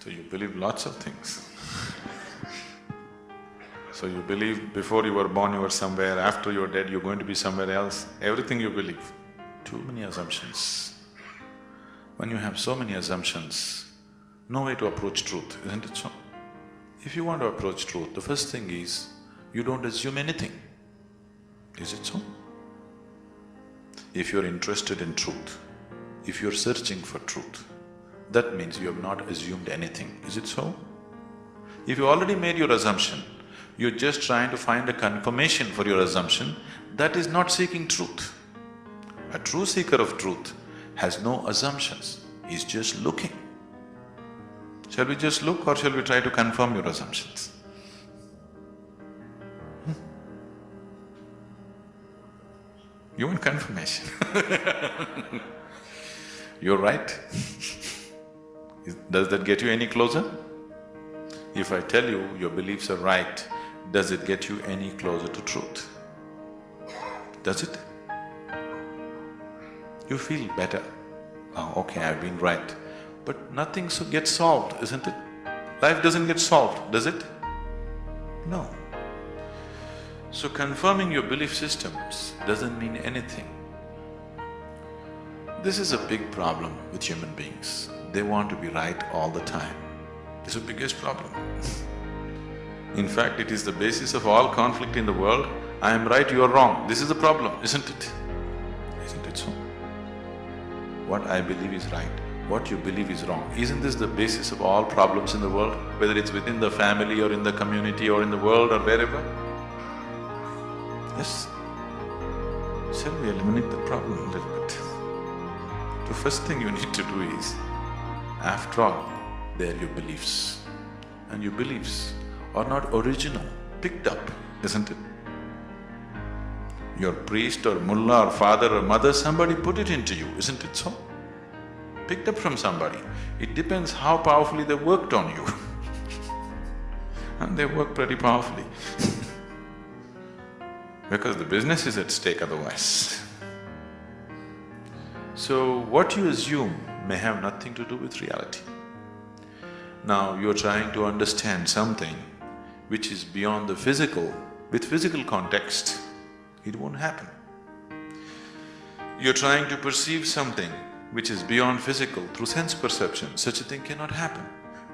So you believe lots of things. So you believe before you were born you were somewhere, after you're dead you're going to be somewhere else, everything you believe. Too many assumptions. When you have so many assumptions, no way to approach truth, isn't it so? If you want to approach truth, the first thing is, you don't assume anything. Is it so? If you're interested in truth, if you're searching for truth, that means you have not assumed anything, is it so? If you already made your assumption, you're just trying to find a confirmation for your assumption, that is not seeking truth. A true seeker of truth has no assumptions, he's just looking. Shall we just look or shall we try to confirm your assumptions? You want confirmation You're right. Does that get you any closer? If I tell you your beliefs are right, does it get you any closer to truth? Does it? You feel better. Oh, okay, I've been right. But nothing gets solved, isn't it? Life doesn't get solved, does it? No. So confirming your belief systems doesn't mean anything. This is a big problem with human beings. They want to be right all the time. It's the biggest problem. In fact, it is the basis of all conflict in the world. I am right, you are wrong. This is the problem, isn't it? Isn't it so? What I believe is right, what you believe is wrong. Isn't this the basis of all problems in the world? Whether it's within the family or in the community or in the world or wherever? Yes? Shall we eliminate the problem a little bit? The first thing you need to do is, after all, they are your beliefs. And your beliefs are not original, picked up, isn't it? Your priest or mullah or father or mother, somebody put it into you, isn't it so? Picked up from somebody. It depends how powerfully they worked on you and they work pretty powerfully because the business is at stake otherwise. So what you assume may have nothing to do with reality. Now you're trying to understand something which is beyond the physical, with physical context, it won't happen. You're trying to perceive something which is beyond physical through sense perception, such a thing cannot happen.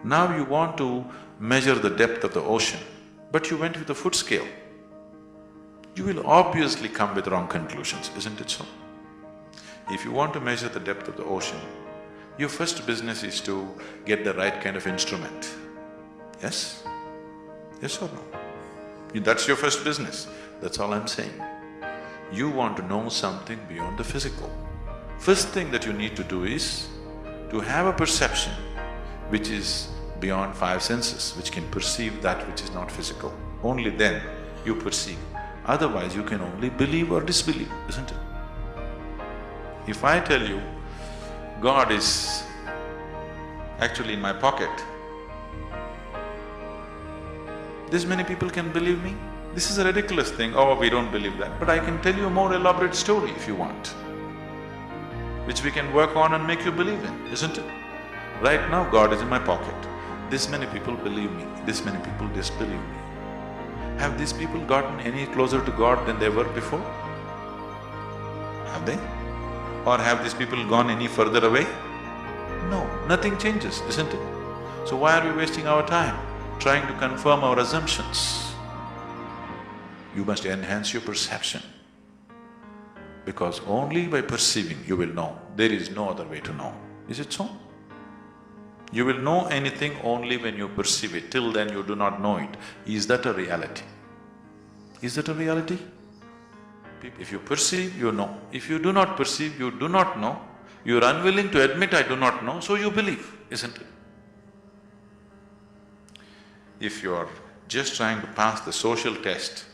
Now you want to measure the depth of the ocean, but you went with a foot scale. You will obviously come with wrong conclusions, isn't it so? If you want to measure the depth of the ocean, your first business is to get the right kind of instrument. Yes? Yes or no? That's your first business, that's all I'm saying. You want to know something beyond the physical. First thing that you need to do is to have a perception which is beyond five senses, which can perceive that which is not physical. Only then you perceive. Otherwise you can only believe or disbelieve, isn't it? If I tell you, God is actually in my pocket, this many people can believe me? This is a ridiculous thing, oh, we don't believe that. But I can tell you a more elaborate story if you want, which we can work on and make you believe in, isn't it? Right now, God is in my pocket. This many people believe me, this many people disbelieve me. Have these people gotten any closer to God than they were before? Have they? Or have these people gone any further away? No, nothing changes, isn't it? So why are we wasting our time trying to confirm our assumptions? You must enhance your perception, because only by perceiving you will know. There is no other way to know. Is it so? You will know anything only when you perceive it. Till then you do not know it. Is that a reality? Is that a reality? If you perceive, you know. If you do not perceive, you do not know. You are unwilling to admit, I do not know, so you believe, isn't it? If you are just trying to pass the social test,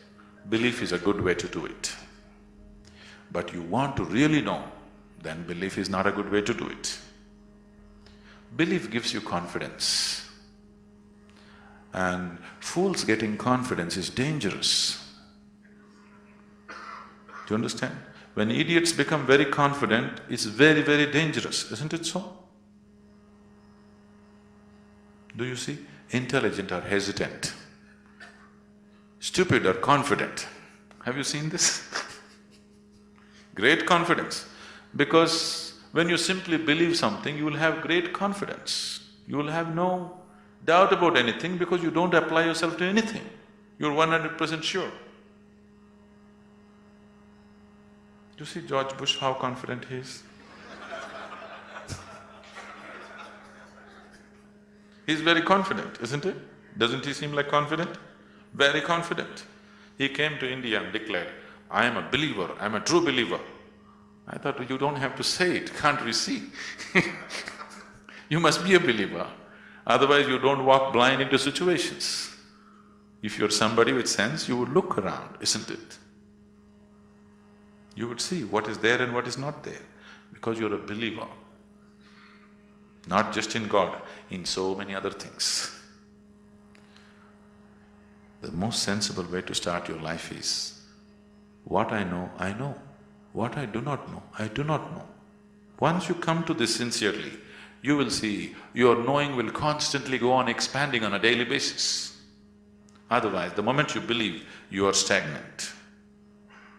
belief is a good way to do it. But you want to really know, then belief is not a good way to do it. Belief gives you confidence, and fools getting confidence is dangerous. Do you understand? When idiots become very confident, it's very, very dangerous, isn't it so? Do you see? Intelligent or hesitant, stupid or confident. Have you seen this? Great confidence. Because when you simply believe something, you will have great confidence. You will have no doubt about anything because you don't apply yourself to anything. You're 100% sure. You see George Bush, how confident he is? He's very confident, isn't it? Doesn't he seem like confident? Very confident. He came to India and declared, "I am a believer, I am a true believer." I thought, you don't have to say it, can't we see? You must be a believer, otherwise you don't walk blind into situations. If you're somebody with sense, you would look around, isn't it? You would see what is there and what is not there, because you're a believer. Not just in God, in so many other things. The most sensible way to start your life is, what I know, I know. What I do not know, I do not know. Once you come to this sincerely, you will see your knowing will constantly go on expanding on a daily basis. Otherwise, the moment you believe, you are stagnant.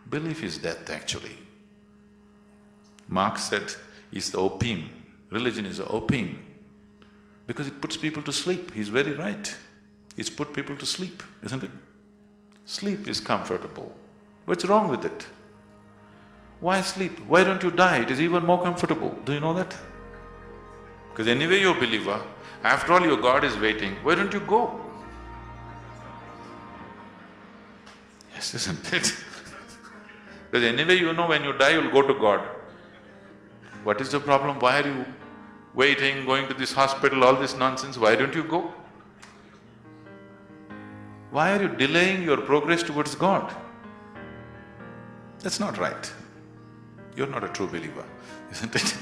Belief is death, actually. Marx said, it's the opium. Religion is the opium, because it puts people to sleep. He's very right. It's put people to sleep, isn't it? Sleep is comfortable. What's wrong with it? Why sleep? Why don't you die? It is even more comfortable. Do you know that? Because anyway you're a believer, after all your God is waiting, why don't you go? Yes, isn't it? Because anyway you know when you die you'll go to God. What is the problem? Why are you waiting, going to this hospital, all this nonsense? Why don't you go? Why are you delaying your progress towards God? That's not right. You're not a true believer, isn't it?